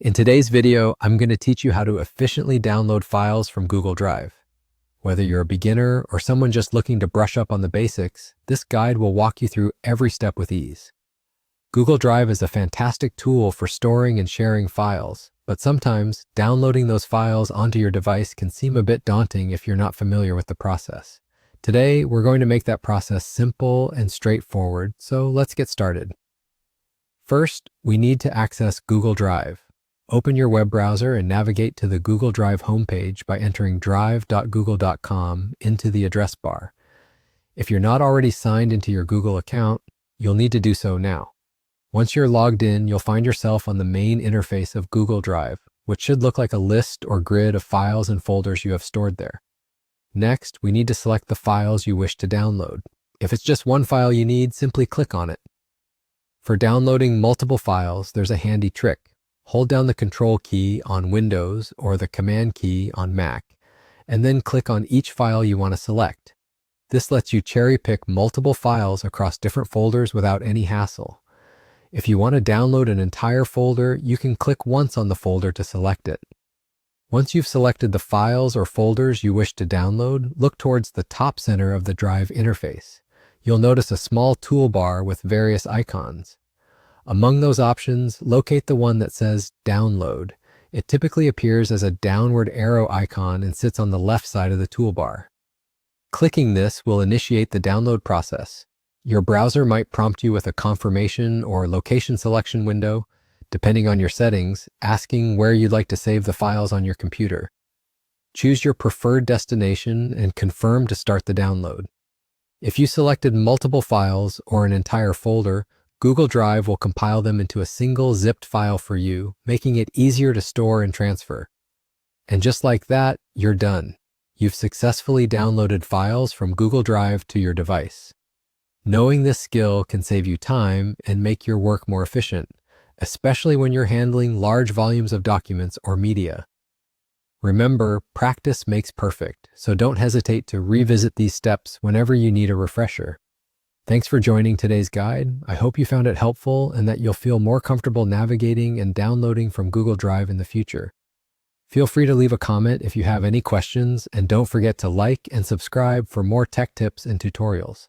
In today's video, I'm going to teach you how to efficiently download files from Google Drive. Whether you're a beginner or someone just looking to brush up on the basics, this guide will walk you through every step with ease. Google Drive is a fantastic tool for storing and sharing files, but sometimes downloading those files onto your device can seem a bit daunting if you're not familiar with the process. Today, we're going to make that process simple and straightforward, so let's get started. First, we need to access Google Drive. Open your web browser and navigate to the Google Drive homepage by entering drive.google.com into the address bar. If you're not already signed into your Google account, you'll need to do so now. Once you're logged in, you'll find yourself on the main interface of Google Drive, which should look like a list or grid of files and folders you have stored there. Next, we need to select the files you wish to download. If it's just one file you need, simply click on it. For downloading multiple files, there's a handy trick. Hold down the Control key on Windows or the Command key on Mac, and then click on each file you want to select. This lets you cherry pick multiple files across different folders without any hassle. If you want to download an entire folder, you can click once on the folder to select it. Once you've selected the files or folders you wish to download, look towards the top center of the Drive interface. You'll notice a small toolbar with various icons. Among those options, locate the one that says Download. It typically appears as a downward arrow icon and sits on the left side of the toolbar. Clicking this will initiate the download process. Your browser might prompt you with a confirmation or location selection window, depending on your settings, asking where you'd like to save the files on your computer. Choose your preferred destination and confirm to start the download. If you selected multiple files or an entire folder, Google Drive will compile them into a single zipped file for you, making it easier to store and transfer. And just like that, you're done. You've successfully downloaded files from Google Drive to your device. Knowing this skill can save you time and make your work more efficient, especially when you're handling large volumes of documents or media. Remember, practice makes perfect, so don't hesitate to revisit these steps whenever you need a refresher. Thanks for joining today's guide. I hope you found it helpful and that you'll feel more comfortable navigating and downloading from Google Drive in the future. Feel free to leave a comment if you have any questions, and don't forget to like and subscribe for more tech tips and tutorials.